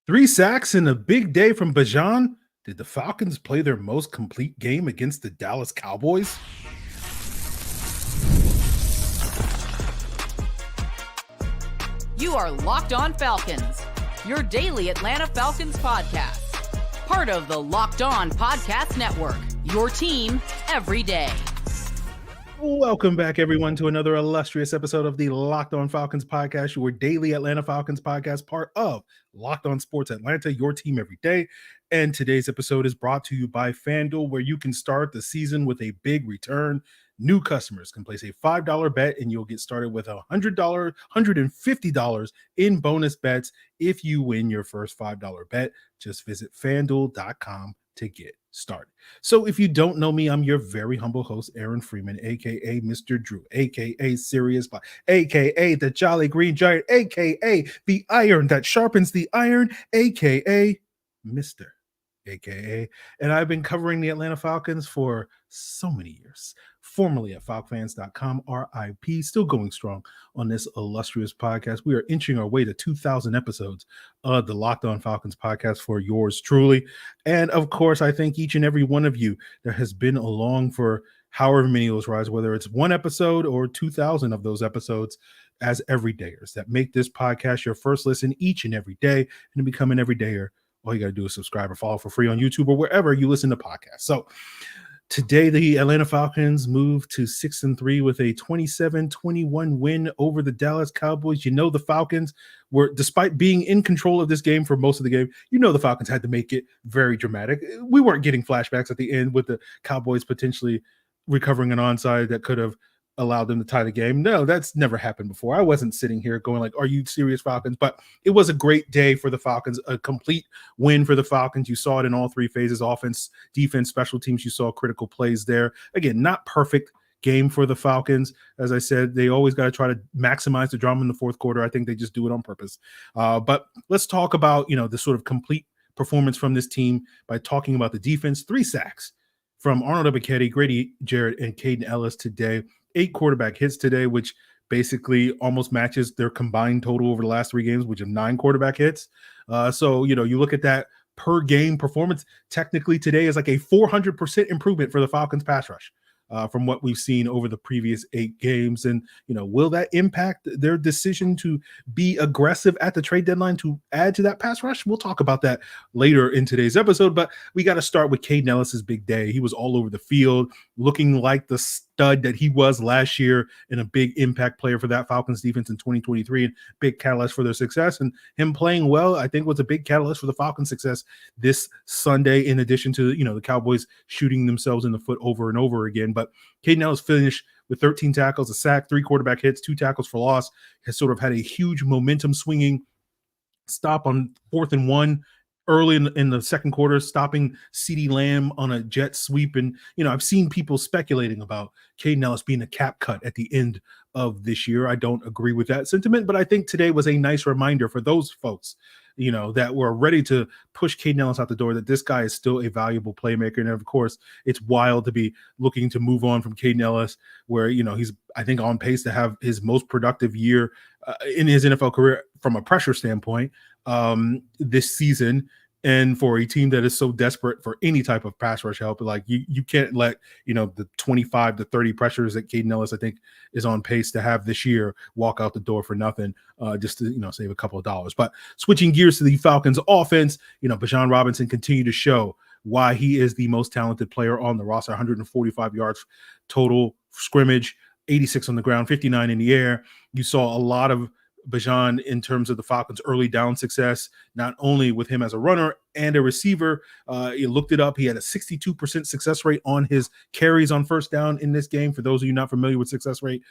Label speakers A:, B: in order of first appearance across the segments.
A: Three sacks and a big day from Bijan. Did the Falcons play their most complete game against the Dallas Cowboys?
B: You are Locked On Falcons, your daily Atlanta Falcons podcast. Part of the Locked On Podcast Network, your team every day.
A: Welcome back, everyone, to another illustrious episode of the Locked On Falcons podcast, your daily Atlanta Falcons podcast, part of Locked On Sports Atlanta, your team every day. And today's episode is brought to you by FanDuel, where you can start the season with a big return. New customers can place a $5 bet and you'll get started with $100, $150 in bonus bets if you win your first $5 bet. Just visit FanDuel.com to get started. So if you don't know me, I'm your very humble host, Aaron Freeman, aka Mr. Drew, aka Sirius Black, aka the Jolly Green Giant, aka the Iron that sharpens the iron, aka Mr. aka, and I've been covering the Atlanta Falcons for so many years. Formerly at falcfans.com, RIP, still going strong on this illustrious podcast. We are inching our way to 2,000 episodes of the Locked On Falcons podcast for yours truly. And of course, I thank each and every one of you that has been along for however many of those rides, whether it's one episode or 2,000 of those episodes, as everydayers that make this podcast your first listen each and every day. And to become an everydayer, all you got to do is subscribe or follow for free on YouTube or wherever you listen to podcasts. So today, the Atlanta Falcons moved to 6-3 with a 27-21 win over the Dallas Cowboys. You know, the Falcons were, despite being in control of this game for most of the game, you know the Falcons had to make it very dramatic. We weren't getting flashbacks at the end with the Cowboys potentially recovering an onside that could have allowed them to tie the game. No, that's never happened before. I wasn't sitting here going like, are you serious, Falcons? But it was a great day for the Falcons, a complete win for the Falcons. You saw it in all three phases: offense, defense, special teams. You saw critical plays there. Again, not perfect game for the Falcons. As I said, they always got to try to maximize the drama in the fourth quarter. I think they just do it on purpose. But let's talk about, the sort of complete performance from this team by talking about the defense. 3 sacks from Arnold Ebiketie, Grady Jarrett, and Kaden Elliss today. 8 quarterback hits today, which basically almost matches their combined total over the last 3 games, which are 9 quarterback hits. So, you look at that per game performance, technically today is like a 400% improvement for the Falcons pass rush from what we've seen over the previous 8 games. And, will that impact their decision to be aggressive at the trade deadline to add to that pass rush? We'll talk about that later in today's episode, but we got to start with Kaden Elliss' big day. He was all over the field, looking like the stud that he was last year and a big impact player for that Falcons defense in 2023 and big catalyst for their success. And him playing well, I think, was a big catalyst for the Falcons' success this Sunday, in addition to, the Cowboys shooting themselves in the foot over and over again. But Kaden Elliss finished with 13 tackles, a sack, 3 quarterback hits, 2 tackles for loss, has sort of had a huge momentum swinging stop on 4th and 1 early in the second quarter, stopping CeeDee Lamb on a jet sweep. And, I've seen people speculating about Kaden Elliss being a cap cut at the end of this year. I don't agree with that sentiment, but I think today was a nice reminder for those folks, that were ready to push Kaden Elliss out the door, that this guy is still a valuable playmaker. And of course, it's wild to be looking to move on from Kaden Elliss, where, he's, I think, on pace to have his most productive year in his NFL career from a pressure standpoint this season. And for a team that is so desperate for any type of pass rush help, like you can't let, the 25 to 30 pressures that Kaden Elliss, I think, is on pace to have this year walk out the door for nothing, just to, save a couple of dollars. But switching gears to the Falcons offense, Bashan Robinson continued to show why he is the most talented player on the roster. 145 yards total scrimmage, 86 on the ground, 59 in the air. You saw a lot of Bijan in terms of the Falcons' early down success, not only with him as a runner and a receiver. You looked it up. He had a 62% success rate on his carries on first down in this game. For those of you not familiar with success rate,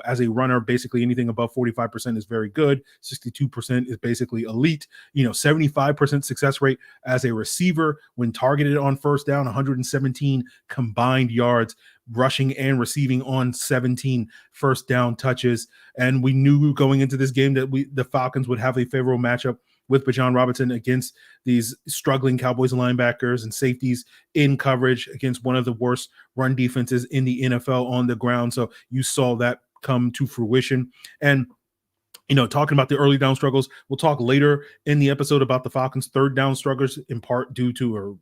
A: as a runner, basically anything above 45% is very good. 62% is basically elite. 75% success rate as a receiver when targeted on first down, 117 combined yards, rushing and receiving on 17 first down touches. And we knew going into this game that the Falcons would have a favorable matchup with Bijan Robinson against these struggling Cowboys linebackers and safeties in coverage against one of the worst run defenses in the NFL on the ground. So you saw that come to fruition. And talking about the early down struggles. We'll talk later in the episode about the Falcons' third down struggles, in part due to, or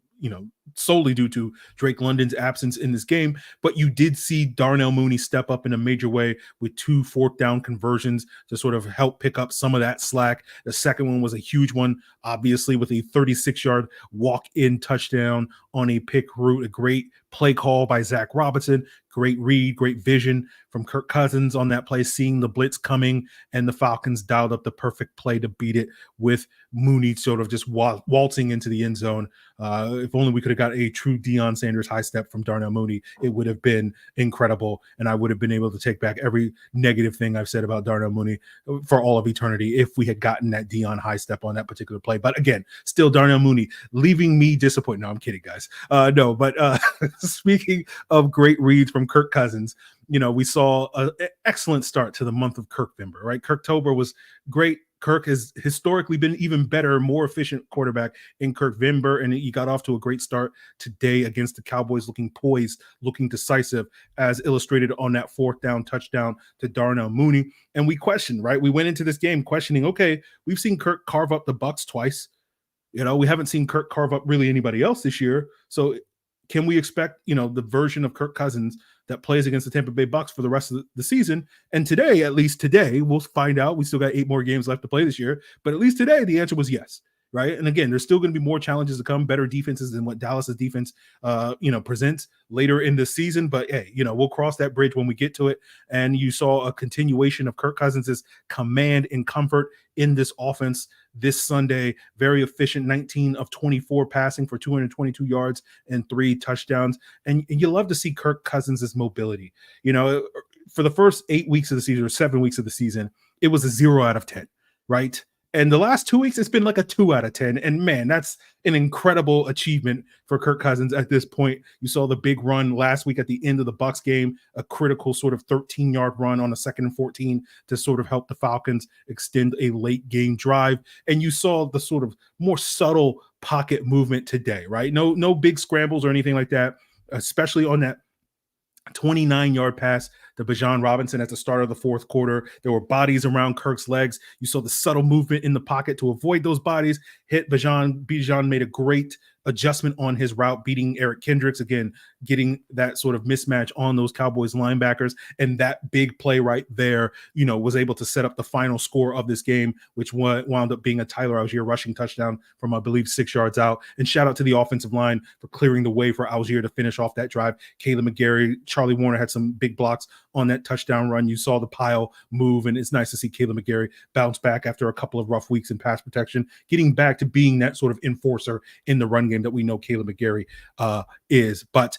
A: solely due to Drake London's absence in this game. But you did see Darnell Mooney step up in a major way with 2 fourth down conversions to sort of help pick up some of that slack. The second one was a huge one, obviously, with a 36-yard walk-in touchdown on a pick route, a great play call by Zach Robinson, great read, great vision from Kirk Cousins on that play, seeing the blitz coming, and the Falcons dialed up the perfect play to beat it with Mooney sort of just waltzing into the end zone. If only we could have got a true Deion Sanders high step from Darnell Mooney, it would have been incredible, and I would have been able to take back every negative thing I've said about Darnell Mooney for all of eternity if we had gotten that Deion high step on that particular play. But again, still Darnell Mooney leaving me disappointed. No, I'm kidding, guys. Speaking of great reads from Kirk Cousins, we saw an excellent start to the month of Kirkvember, right? Kirktober was great. Kirk has historically been even better, more efficient quarterback in Kirkvember, and he got off to a great start today against the Cowboys, looking poised, looking decisive, as illustrated on that fourth down touchdown to Darnell Mooney. And we questioned, right? We went into this game questioning, okay, we've seen Kirk carve up the Bucs twice. We haven't seen Kirk carve up really anybody else this year. So can we expect, the version of Kirk Cousins that plays against the Tampa Bay Bucs for the rest of the season? And today, at least today, we'll find out. We still got 8 more games left to play this year, but at least today, the answer was yes, right? And again, there's still going to be more challenges to come, better defenses than what Dallas's defense, presents later in the season. But hey, we'll cross that bridge when we get to it. And you saw a continuation of Kirk Cousins' command and comfort in this offense this Sunday. Very efficient, 19 of 24 passing for 222 yards and 3 touchdowns. And you love to see Kirk Cousins' mobility. For the first 8 weeks of the season or 7 weeks of the season, it was a 0 out of 10, right? And the last 2 weeks, it's been like a 2 out of 10. And man, that's an incredible achievement for Kirk Cousins at this point. You saw the big run last week at the end of the Bucs game, a critical sort of 13-yard run on a 2nd and 14 to sort of help the Falcons extend a late game drive. And you saw the sort of more subtle pocket movement today, right? No big scrambles or anything like that, especially on that 29-yard pass to Bijan Robinson at the start of the fourth quarter. There were bodies around Kirk's legs. You saw the subtle movement in the pocket to avoid those bodies. Hit Bijan. Bijan made a great adjustment on his route, beating Eric Kendricks, again, getting that sort of mismatch on those Cowboys linebackers. And that big play right there, was able to set up the final score of this game, which wound up being a Tyler Algier rushing touchdown from, I believe, 6 yards out. And shout out to the offensive line for clearing the way for Algier to finish off that drive. Caleb McGarry, Charlie Warner had some big blocks on that touchdown run. You saw the pile move, and it's nice to see Caleb McGarry bounce back after a couple of rough weeks in pass protection, getting back to being that sort of enforcer in the run game that we know Caleb McGarry is. But,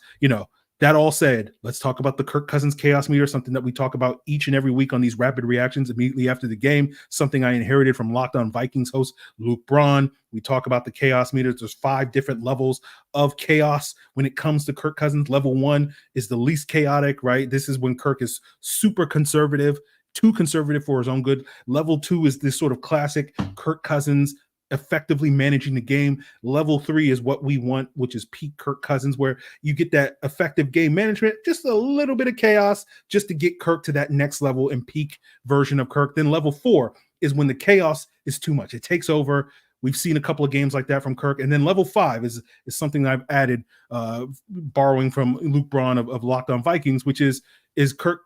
A: that all said, let's talk about the Kirk Cousins chaos meter, something that we talk about each and every week on these rapid reactions immediately after the game, something I inherited from Locked On Vikings host Luke Braun. We talk about the chaos meters. There's 5 different levels of chaos when it comes to Kirk Cousins. Level 1 is the least chaotic, right? This is when Kirk is super conservative, too conservative for his own good. Level 2 is this sort of classic Kirk Cousins effectively managing the game. Level 3 is what we want, which is peak Kirk Cousins, where you get that effective game management, just a little bit of chaos just to get Kirk to that next level and peak version of Kirk. Then level 4 is when the chaos is too much. It takes over. We've seen a couple of games like that from Kirk. And then level 5 is something I've added, borrowing from Luke Braun of Locked On Vikings, which is Kirk.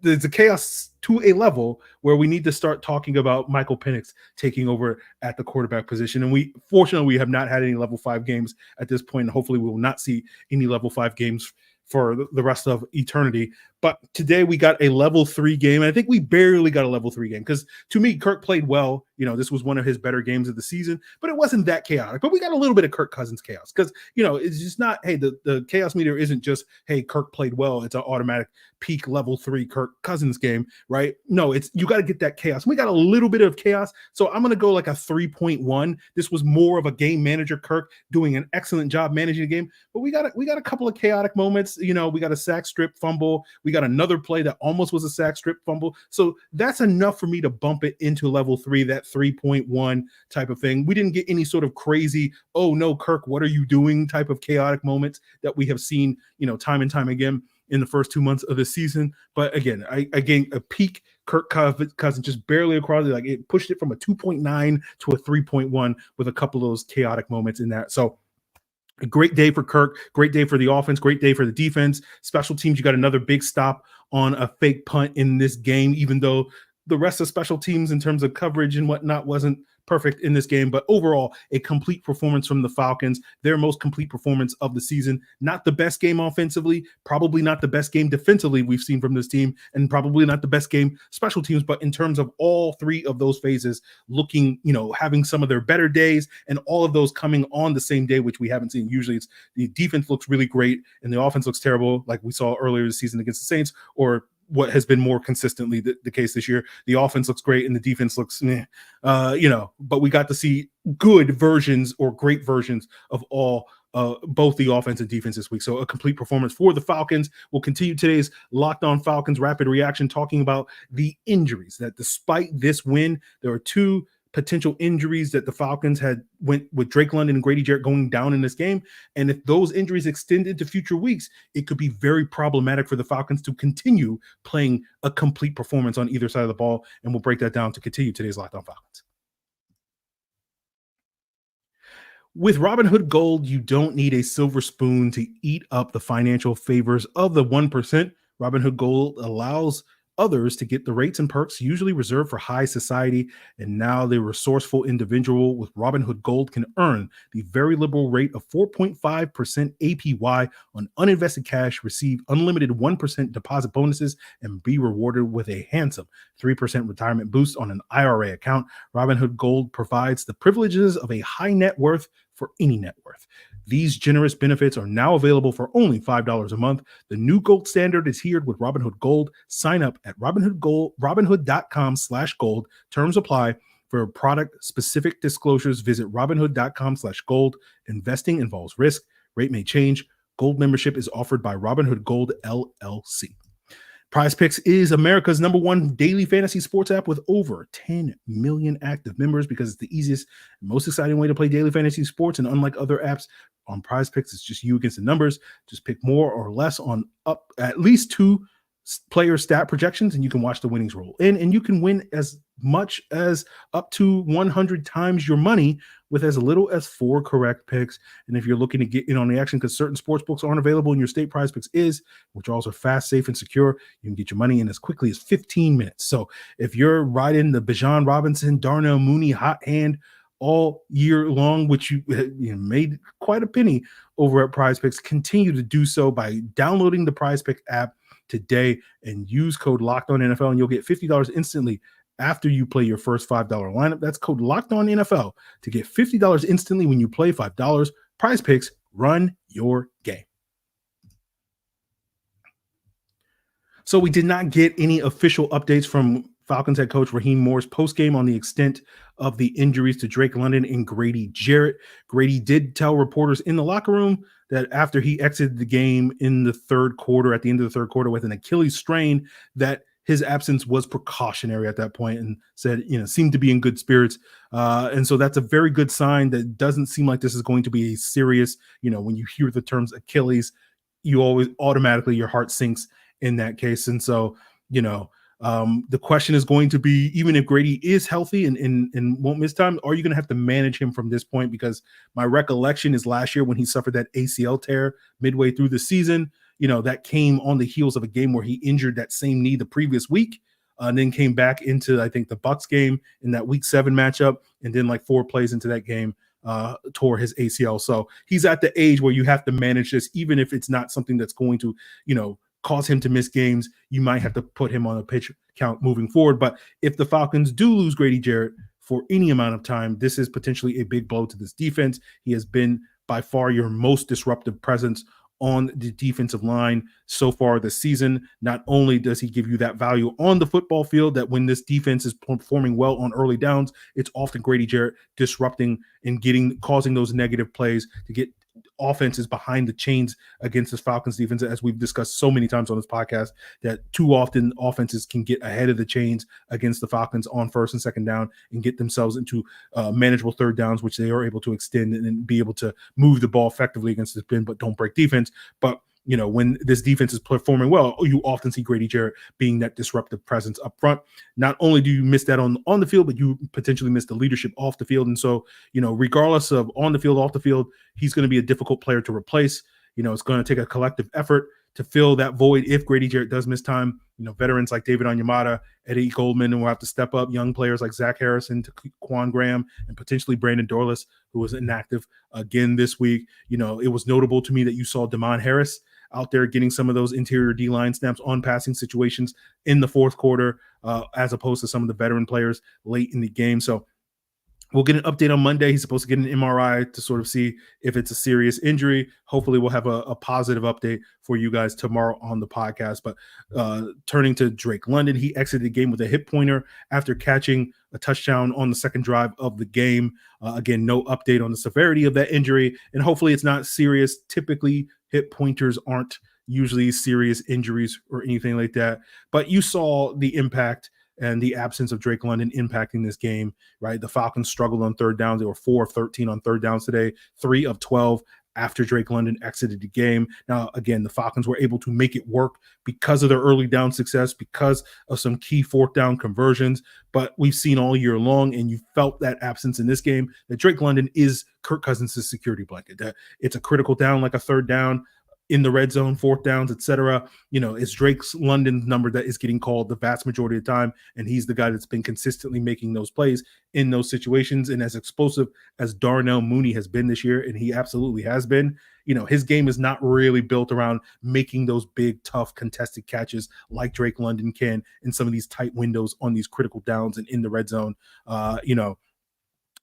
A: There's a chaos to a level where we need to start talking about Michael Penix taking over at the quarterback position. And fortunately, we have not had any level 5 games at this point. And hopefully we will not see any level 5 games for the rest of eternity. But today we got a level 3 game. And I think we barely got a level 3 game because, to me, Kirk played well. This was one of his better games of the season, but it wasn't that chaotic. But we got a little bit of Kirk Cousins chaos because, it's just not, hey, the chaos meter isn't just, hey, Kirk played well. It's an automatic peak level 3 Kirk Cousins game, right? No, you got to get that chaos. We got a little bit of chaos. So I'm going to go like a 3.1. This was more of a game manager, Kirk doing an excellent job managing the game, but we got a couple of chaotic moments. We got a sack strip fumble. We got another play that almost was a sack strip fumble. So that's enough for me to bump it into level 3, that 3.1 type of thing. We didn't get any sort of crazy, oh no, Kirk, what are you doing type of chaotic moments that we have seen, time and time again in the first 2 months of the season. But again, I gained a peak Kirk Cousins just barely across it. Like it pushed it from a 2.9 to a 3.1 with a couple of those chaotic moments in that. So a great day for Kirk, great day for the offense, great day for the defense. Special teams, you got another big stop on a fake punt in this game, even though the rest of special teams in terms of coverage and whatnot wasn't perfect in this game. But overall, a complete performance from the Falcons, their most complete performance of the season. Not the best game offensively, probably not the best game defensively we've seen from this team, and probably not the best game special teams, but in terms of all three of those phases, looking, having some of their better days, and all of those coming on the same day, which we haven't seen. Usually it's the defense looks really great and the offense looks terrible, like we saw earlier this season against the Saints, or what has been more consistently the case this year. The offense looks great and the defense looks but we got to see good versions or great versions of all both the offense and defense this week. So a complete performance for the Falcons. We'll continue today's Locked On Falcons rapid reaction, talking about the injuries that despite this win, there are two potential injuries that the Falcons had went with Drake London and Grady Jarrett going down in this game. And if those injuries extended to future weeks, it could be very problematic for the Falcons to continue playing a complete performance on either side of the ball. And we'll break that down to continue today's Locked On Falcons. With Robinhood Gold, you don't need a silver spoon to eat up the financial favors of the 1%. Robinhood Gold allows others to get the rates and perks usually reserved for high society, and now the resourceful individual with Robinhood Gold can earn the very liberal rate of 4.5% APY on uninvested cash, receive unlimited 1% deposit bonuses, and be rewarded with a handsome 3% retirement boost on an IRA account. Robinhood Gold provides the privileges of a high net worth for any net worth. These generous benefits are now available for only $5 a month. The new gold standard is here with Robinhood Gold. Sign up at Robinhood.com/gold. Terms apply. For product-specific disclosures, visit Robinhood.com/gold. Investing involves risk. Rate may change. Gold membership is offered by Robinhood Gold, LLC. PrizePicks is America's #1 daily fantasy sports app with over 10 million active members because it's the easiest and most exciting way to play daily fantasy sports. And unlike other apps on PrizePicks, it's just you against the numbers. Just pick more or less on up at least two player stat projections, and you can watch the winnings roll in, and you can win as much as up to 100 times your money with as little as 4 correct picks. And if you're looking to get in on the action because certain sports books aren't available in your state, PrizePicks is, which are also fast, safe, and secure. You can get your money in as quickly as 15 minutes. So if you're riding the Bijan Robinson, Darnell Mooney hot hand all year long, which you made quite a penny over at PrizePicks, continue to do so by downloading the PrizePicks app today and use code LOCKEDONNFL, and you'll get $50 instantly after you play your first $5 lineup. That's code LOCKEDONNFL to get $50 instantly when you play $5. PrizePicks, run your game. So we did not get any official updates from Falcons head coach Raheem Moore's postgame on the extent of the injuries to Drake London and Grady Jarrett. Grady did tell reporters in the locker room that after he exited the game in the third quarter, at the end of the third quarter with an Achilles strain, that his absence was precautionary at that point, and said, seemed to be in good spirits. And so that's a very good sign. That doesn't seem like this is going to be a serious, when you hear the terms Achilles, you always automatically, your heart sinks in that case. And so, the question is going to be, even if Grady is healthy and won't miss time, are you going to have to manage him from this point? Because my recollection is last year when he suffered that ACL tear midway through the season, that came on the heels of a game where he injured that same knee the previous week, and then came back into, I think, the Bucks game in that week 7 matchup. And then like 4 plays into that game, tore his ACL. So he's at the age where you have to manage this, even if it's not something that's going to, cause him to miss games. You might have to put him on a pitch count moving forward. But if the Falcons do lose Grady Jarrett for any amount of time, this is potentially a big blow to this defense. He has been by far your most disruptive presence on the defensive line so far this season. Not only does he give you that value on the football field, that when this defense is performing well on early downs, it's often Grady Jarrett disrupting and causing those negative plays to get offenses behind the chains against this Falcons defense, as we've discussed so many times on this podcast, that too often offenses can get ahead of the chains against the Falcons on first and second down and get themselves into manageable third downs, which they are able to extend and be able to move the ball effectively against the spin, but don't break defense. But when this defense is performing well, you often see Grady Jarrett being that disruptive presence up front. Not only do you miss that on the field, but you potentially miss the leadership off the field. And so, regardless of on the field, off the field, he's going to be a difficult player to replace. It's going to take a collective effort to fill that void if Grady Jarrett does miss time. Veterans like David Onyemata, Eddie Goldman will have to step up. Young players like Zach Harrison, Quan Graham, and potentially Brandon Dorlus, who was inactive again this week. It was notable to me that you saw Damon Harris out there getting some of those interior D-line snaps on passing situations in the fourth quarter, as opposed to some of the veteran players late in the game. So we'll get an update on Monday. He's supposed to get an MRI to sort of see if it's a serious injury. Hopefully we'll have a positive update for you guys tomorrow on the podcast. But turning to Drake London, he exited the game with a hip pointer after catching a touchdown on the second drive of the game. Again, no update on the severity of that injury, and hopefully it's not serious. Typically, hip pointers aren't usually serious injuries or anything like that. But you saw the impact and the absence of Drake London impacting this game, right? The Falcons struggled on third downs. They were 4 of 13 on third downs today, 3 of 12 after Drake London exited the game. Now, again, the Falcons were able to make it work because of their early down success, because of some key fourth down conversions. But we've seen all year long, and you felt that absence in this game, that Drake London is Kirk Cousins' security blanket. That it's a critical down, like a third down, in the red zone, fourth downs, etc. It's Drake's London's number that is getting called the vast majority of the time, and he's the guy that's been consistently making those plays in those situations. And as explosive as Darnell Mooney has been this year, and he absolutely has been, his game is not really built around making those big, tough, contested catches like Drake London can in some of these tight windows on these critical downs and in the red zone.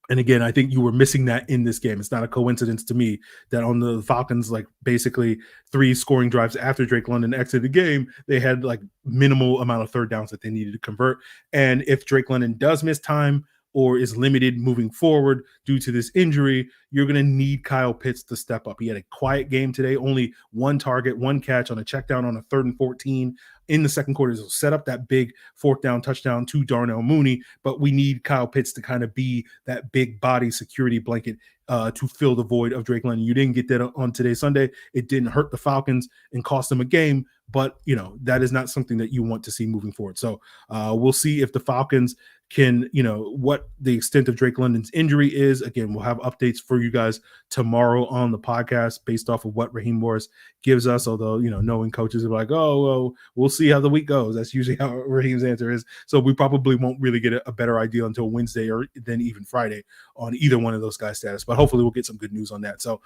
A: And again, I think you were missing that in this game. It's not a coincidence to me that on the Falcons, like basically 3 scoring drives after Drake London exited the game, they had like minimal amount of third downs that they needed to convert. And if Drake London does miss time or is limited moving forward due to this injury, you're going to need Kyle Pitts to step up. He had a quiet game today, only 1 target, 1 catch on a check down on a 3rd and 14 in the second quarter. So set up that big fourth down touchdown to Darnell Mooney, but we need Kyle Pitts to kind of be that big body security blanket to fill the void of Drake London. You didn't get that on today, Sunday. It didn't hurt the Falcons and cost them a game, but that is not something that you want to see moving forward. So we'll see if the Falcons can, what the extent of Drake London's injury is. Again, we'll have updates for you guys tomorrow on the podcast based off of what Raheem Morris gives us. Although, knowing coaches are like, oh, well, we'll see how the week goes. That's usually how Raheem's answer is. So we probably won't really get a better idea until Wednesday or then even Friday on either one of those guys' status. But hopefully we'll get some good news on that. So,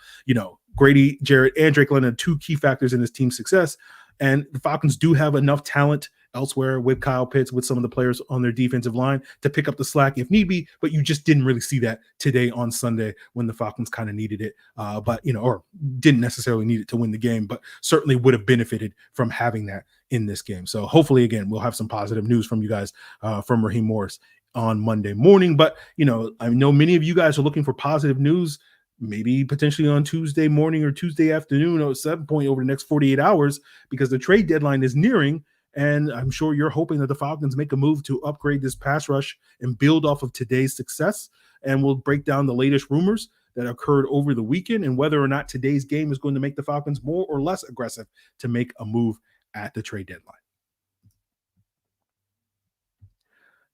A: Grady Jarrett and Drake London are 2 key factors in this team's success. And the Falcons do have enough talent elsewhere with Kyle Pitts, with some of the players on their defensive line to pick up the slack if need be, but you just didn't really see that today on Sunday when the Falcons kind of needed it, or didn't necessarily need it to win the game, but certainly would have benefited from having that in this game. So hopefully, again, we'll have some positive news from you guys from Raheem Morris on Monday morning. But, I know many of you guys are looking for positive news, maybe potentially on Tuesday morning or Tuesday afternoon or at some point over the next 48 hours, because the trade deadline is nearing. And I'm sure you're hoping that the Falcons make a move to upgrade this pass rush and build off of today's success. And we'll break down the latest rumors that occurred over the weekend and whether or not today's game is going to make the Falcons more or less aggressive to make a move at the trade deadline.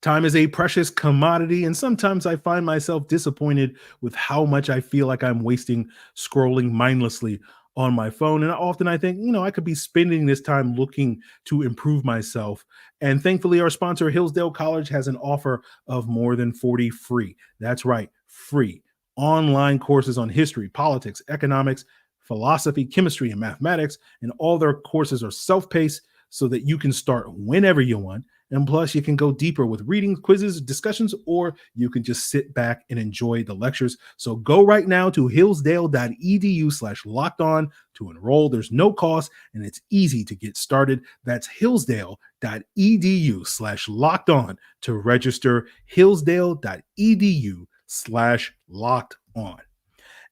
A: Time is a precious commodity, and sometimes I find myself disappointed with how much I feel like I'm wasting scrolling mindlessly on my phone. And often I think, I could be spending this time looking to improve myself. And thankfully, our sponsor, Hillsdale College, has an offer of more than 40 free. That's right, free online courses on history, politics, economics, philosophy, chemistry, and mathematics. And all their courses are self-paced so that you can start whenever you want. And plus, you can go deeper with readings, quizzes, discussions, or you can just sit back and enjoy the lectures. So go right now to hillsdale.edu/lockedon to enroll. There's no cost, and it's easy to get started. That's hillsdale.edu/lockedon to register. hillsdale.edu/lockedon.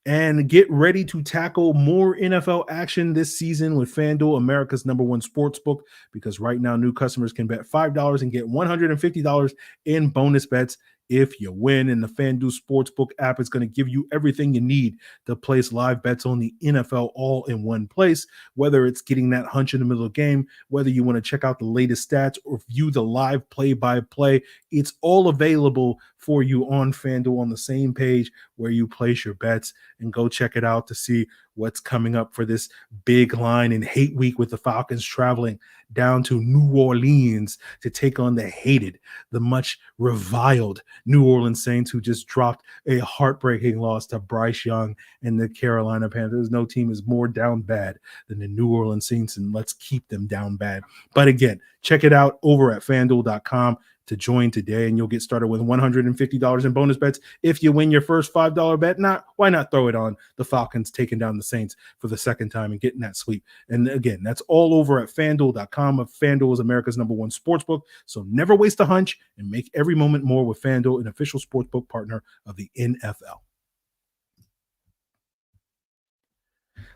A: And get ready to tackle more NFL action this season with FanDuel, America's #1 sportsbook, because right now new customers can bet $5 and get $150 in bonus bets if you win. And the FanDuel Sportsbook app is going to give you everything you need to place live bets on the NFL all in one place, whether it's getting that hunch in the middle of the game, whether you want to check out the latest stats or view the live play-by-play. It's all available for you on FanDuel on the same page where you place your bets, and go check it out to see what's coming up for this big line in hate week, with the Falcons traveling down to New Orleans to take on the much reviled New Orleans Saints, who just dropped a heartbreaking loss to Bryce Young and the Carolina Panthers. No team is more down bad than the New Orleans Saints, and let's keep them down bad. But again, check it out over at FanDuel.com to join today, and you'll get started with $150 in bonus bets if you win your first $5 bet. Why not throw it on the Falcons taking down the Saints for the second time and getting that sweep? And again, that's all over at FanDuel.com. FanDuel is America's #1 sportsbook, so never waste a hunch and make every moment more with FanDuel, an official sportsbook partner of the NFL.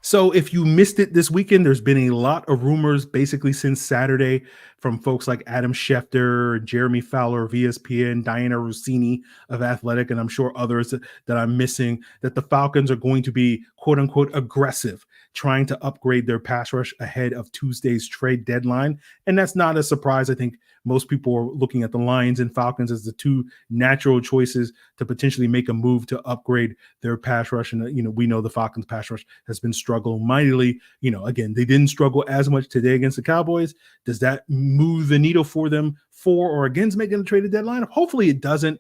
A: So if you missed it this weekend, there's been a lot of rumors basically since Saturday from folks like Adam Schefter, Jeremy Fowler of ESPN, Diana Rossini of Athletic, and I'm sure others that I'm missing, that the Falcons are going to be quote unquote aggressive, trying to upgrade their pass rush ahead of Tuesday's trade deadline. And that's not a surprise. I think most people are looking at the Lions and Falcons as the two natural choices to potentially make a move to upgrade their pass rush. And, we know the Falcons pass rush has been struggling mightily. Again, they didn't struggle as much today against the Cowboys. Does that move the needle for them for or against making a trade deadline? Hopefully it doesn't,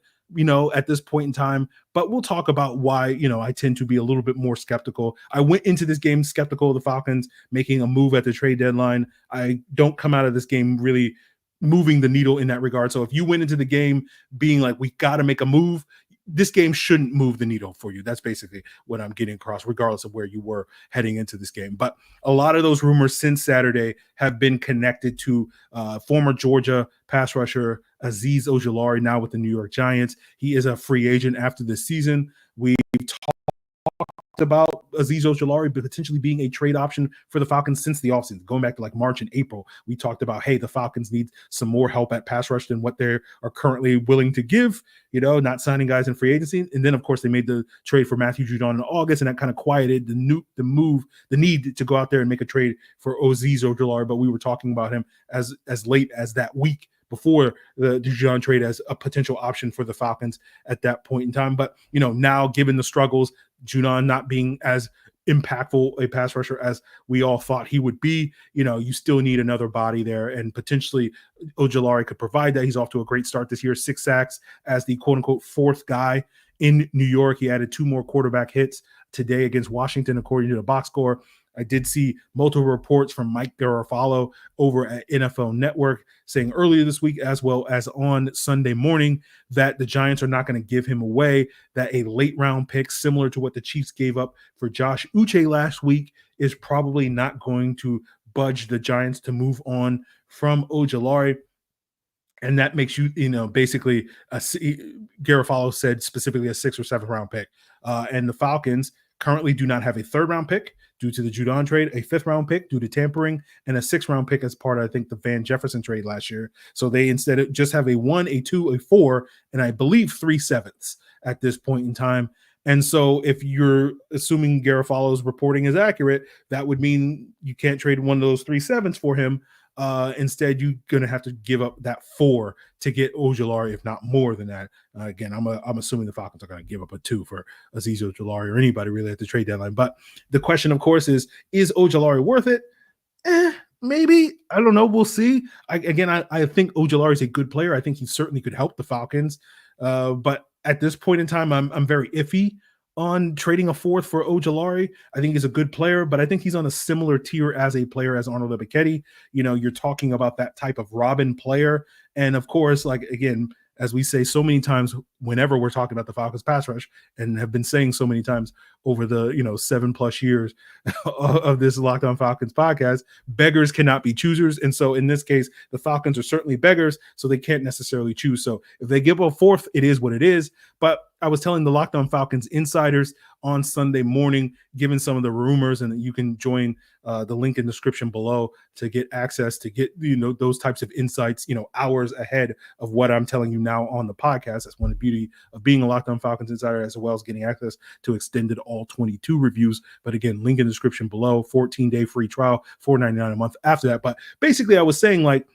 A: at this point in time, but we'll talk about why, I tend to be a little bit more skeptical. I went into this game skeptical of the Falcons making a move at the trade deadline. I don't come out of this game really moving the needle in that regard. So if you went into the game being like, we got to make a move, this game shouldn't move the needle for you. That's basically what I'm getting across, regardless of where you were heading into this game. But a lot of those rumors since Saturday have been connected to former Georgia pass rusher Azeez Ojulari, now with the New York Giants. He is a free agent after this season. We've talked about Azeez Ojulari potentially being a trade option for the Falcons since the offseason, going back to like March and April. We talked about, hey, the Falcons need some more help at pass rush than what they are currently willing to give, not signing guys in free agency. And then, of course, they made the trade for Matthew Judon in August, and that kind of quieted the need to go out there and make a trade for Azeez Ojulari. But we were talking about him as late as that week before the Judon trade as a potential option for the Falcons at that point in time. But, now given the struggles, Judon not being as impactful a pass rusher as we all thought he would be, you still need another body there, and potentially Ojalari could provide that. He's off to a great start this year, 6 sacks as the quote unquote fourth guy in New York. He added 2 more quarterback hits today against Washington, according to the box score. I did see multiple reports from Mike Garafolo over at NFL Network saying earlier this week, as well as on Sunday morning, that the Giants are not going to give him away, that a late round pick similar to what the Chiefs gave up for Josh Uche last week is probably not going to budge the Giants to move on from Ojalari. And that makes you, basically, Garafolo said specifically a 6th or 7th round pick. And the Falcons currently do not have a 3rd round pick due to the Judon trade, a 5th round pick due to tampering, and a 6th round pick as part of, I think, the Van Jefferson trade last year. So they instead just have a 1, a 2, a 4, and I believe 3 7ths at this point in time. And so if you're assuming Garafolo's reporting is accurate, that would mean you can't trade one of those 3 7ths for him. Instead, you're going to have to give up that 4 to get Ojalari, if not more than that. Again, I'm assuming the Falcons are going to give up a 2 for Azeez Ojulari or anybody really at the trade deadline. But the question, of course, is Ojalari worth it? Maybe. I don't know. We'll see. I think Ojalari is a good player. I think he certainly could help the Falcons. But at this point in time, I'm very iffy on trading a 4th for Ojalari. I think he's a good player, but I think he's on a similar tier as a player as Arnold Ebiketie. You're talking about that type of Robin player. And of course, again, as we say so many times whenever we're talking about the Falcons pass rush, and have been saying so many times over the 7+ years of this Locked On Falcons podcast, beggars cannot be choosers. And so in this case, the Falcons are certainly beggars, so they can't necessarily choose. So if they give a 4th, it is what it is. But I was telling the Locked On Falcons insiders on Sunday morning, given some of the rumors, and you can join the link in the description below to get access to get, those types of insights, hours ahead of what I'm telling you now on the podcast. That's one of the beauty of being a Locked On Falcons insider, as well as getting access to extended all 22 reviews. But again, link in the description below, 14-day free trial, $4.99 a month after that. But basically I was saying, like,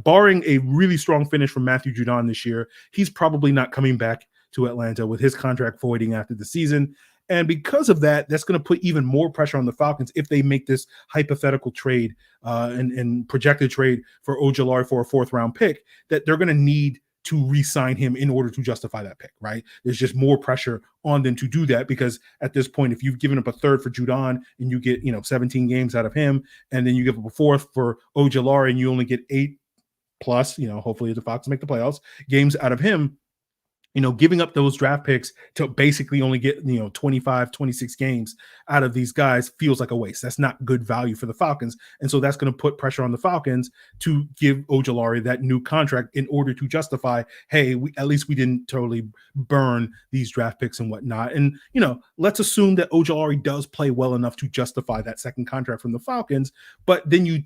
A: barring a really strong finish from Matthew Judon this year, he's probably not coming back to Atlanta with his contract voiding after the season. And because of that, that's going to put even more pressure on the Falcons if they make this hypothetical trade and projected trade for Ojalari for a 4th-round pick, that they're going to need to re-sign him in order to justify that pick, right? There's just more pressure on them to do that, because at this point, if you've given up a 3rd for Judon and you get 17 games out of him, and then you give up a 4th for Ojalari and you only get 8 plus, hopefully the Falcons make the playoffs, games out of him, giving up those draft picks to basically only get, 25, 26 games out of these guys feels like a waste. That's not good value for the Falcons. And so that's going to put pressure on the Falcons to give Ojalari that new contract in order to justify, hey, at least we didn't totally burn these draft picks and whatnot. And, let's assume that Ojalari does play well enough to justify that second contract from the Falcons. But then you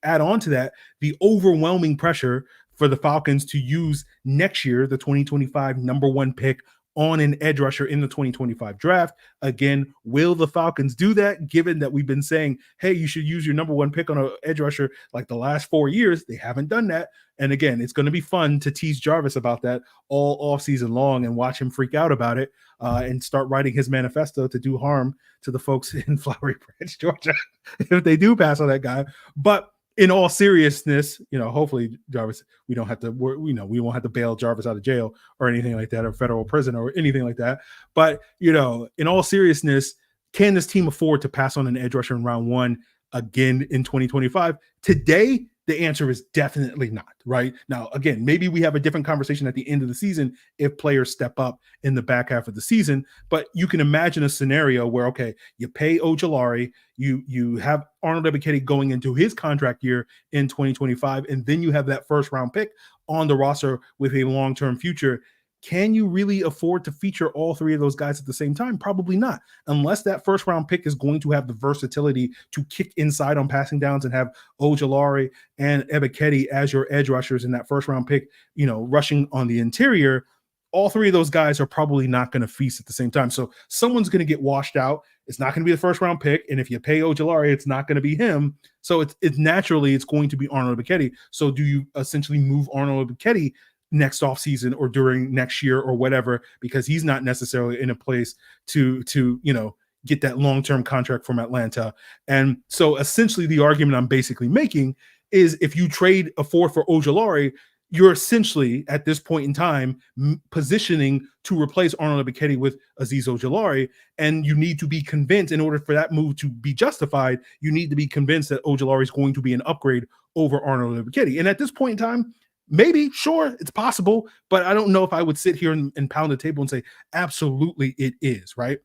A: add on to that the overwhelming pressure for the Falcons to use next year, the 2025 number 1 pick, on an edge rusher in the 2025 draft. Again, will the Falcons do that, given that we've been saying, hey, you should use your number 1 pick on an edge rusher like the last 4 years? They haven't done that. And again, it's going to be fun to tease Jarvis about that all offseason long and watch him freak out about it and start writing his manifesto to do harm to the folks in Flowery Branch, Georgia, if they do pass on that guy. But in all seriousness, hopefully Jarvis, we won't have to bail Jarvis out of jail or anything like that, or federal prison or anything like that. But, in all seriousness, can this team afford to pass on an edge rusher in round 1 again in 2025? Today, the answer is definitely not, right? Now, again, maybe we have a different conversation at the end of the season if players step up in the back half of the season, but you can imagine a scenario where, okay, you pay Ojalari, you have Arnold Ebiketie going into his contract year in 2025, and then you have that 1st-round pick on the roster with a long-term future. Can you really afford to feature all 3 of those guys at the same time? Probably not, unless that 1st-round pick is going to have the versatility to kick inside on passing downs and have Ojalari and Ebiketie as your edge rushers in that 1st-round pick, rushing on the interior. All 3 of those guys are probably not going to feast at the same time. So someone's going to get washed out. It's not going to be the 1st-round pick. And if you pay Ojalari, it's not going to be him. So it's naturally, it's going to be Arnold Ebiketie. So do you essentially move Arnold Ebiketie next offseason or during next year or whatever, because he's not necessarily in a place to get that long-term contract from Atlanta? And so essentially the argument I'm basically making is, if you trade a 4th for Ojalari, you're essentially at this point in time positioning to replace Arnold Ebiketie with Azeez Ojulari, and you need to be convinced, in order for that move to be justified, you need to be convinced that Ojulari is going to be an upgrade over Arnold Ebiketie. And at this point in time, maybe, sure, it's possible, but I don't know if I would sit here and pound the table and say, absolutely it is, right?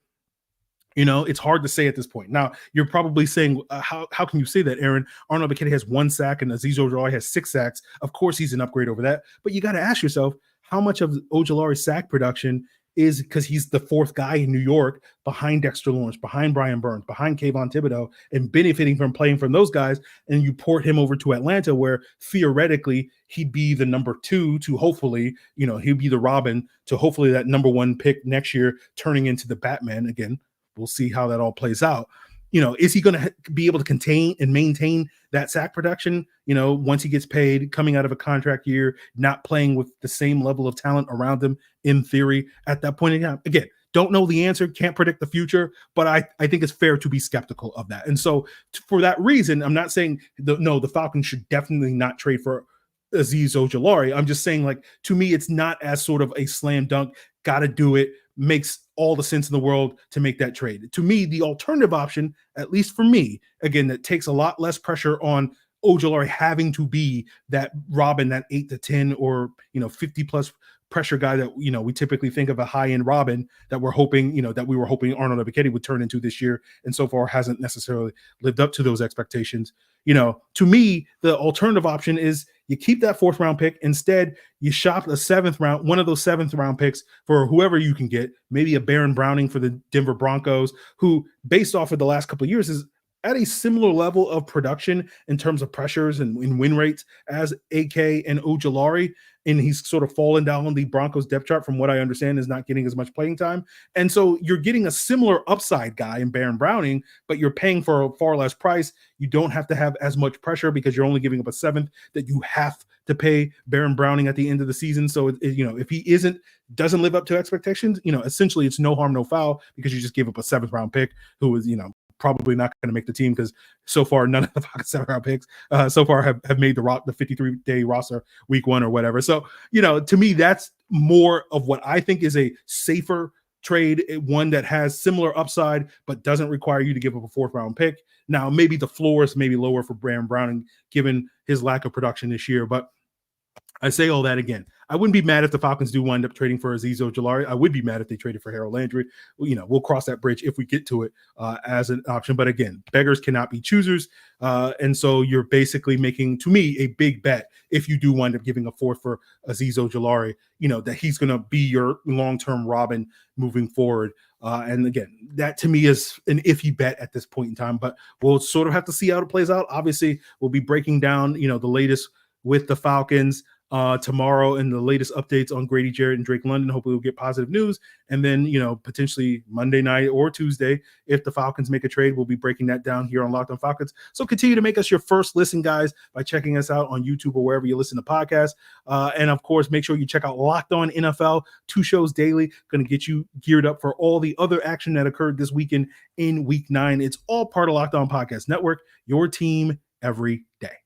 A: It's hard to say at this point. Now, you're probably saying, how can you say that, Aaron? Arnold Ebiketie has 1 sack and Azeez Ojulari has 6 sacks. Of course, he's an upgrade over that. But you got to ask yourself, how much of Ojulari's sack production is because he's the 4th guy in New York behind Dexter Lawrence, behind Brian Burns, behind Kayvon Thibodeau, and benefiting from playing from those guys, and you port him over to Atlanta, where theoretically he'd be the number 2 to hopefully, he'd be the Robin to hopefully that number 1 pick next year, turning into the Batman again. We'll see how that all plays out. Is he going to be able to contain and maintain that sack production, once he gets paid, coming out of a contract year, not playing with the same level of talent around him in theory at that point in time? Again, don't know the answer, can't predict the future, but I think it's fair to be skeptical of that. And so for that reason, I'm not saying the Falcons should definitely not trade for Azeez Ojulari. I'm just saying, like, to me, it's not as sort of a slam dunk, got to do it, makes all the sense in the world to make that trade. To me, the alternative option, at least for me, again, that takes a lot less pressure on Ojulari having to be that Robin, that 8 to 10 or 50 plus pressure guy that we typically think of a high-end Robin that we're hoping, that we were hoping Arnold Ebiketie would turn into this year, and so far hasn't necessarily lived up to those expectations. To me, the alternative option is You keep that 4th round pick. Instead, you shop a 7th round, one of those 7th round picks for whoever you can get, maybe a Baron Browning for the Denver Broncos, who, based off of the last couple of years, is at a similar level of production in terms of pressures and in win rates as AK and Ojalari. And he's sort of fallen down on the Broncos depth chart, from what I understand, is not getting as much playing time. And so you're getting a similar upside guy in Baron Browning, but you're paying for a far less price. You don't have to have as much pressure because you're only giving up a 7th that you have to pay Baron Browning at the end of the season. So, if he doesn't live up to expectations, essentially it's no harm, no foul, because you just gave up a 7th round pick who is, probably not going to make the team, because so far none of the Falcons 7th round picks so far have made the 53-day roster week 1 or whatever. So, to me, that's more of what I think is a safer trade, one that has similar upside but doesn't require you to give up a 4th round pick. Now, maybe the floor is maybe lower for Baron Browning given his lack of production this year, but I say all that again. I wouldn't be mad if the Falcons do wind up trading for Azeez Ojulari. I would be mad if they traded for Harold Landry. We'll cross that bridge if we get to it as an option. But again, beggars cannot be choosers. And so you're basically making, to me, a big bet if you do wind up giving a 4th for Azeez Ojulari, that he's going to be your long-term Robin moving forward. And again, that to me is an iffy bet at this point in time, but we'll sort of have to see how it plays out. Obviously, we'll be breaking down, the latest with the Falcons tomorrow, and the latest updates on Grady Jarrett and Drake London. Hopefully we'll get positive news. And then, potentially Monday night or Tuesday, if the Falcons make a trade, we'll be breaking that down here on Locked On Falcons. So continue to make us your first listen, guys, by checking us out on YouTube or wherever you listen to podcasts. And of course, make sure you check out Locked On NFL, 2 shows daily, going to get you geared up for all the other action that occurred this weekend in week 9. It's all part of Locked On Podcast Network, your team every day.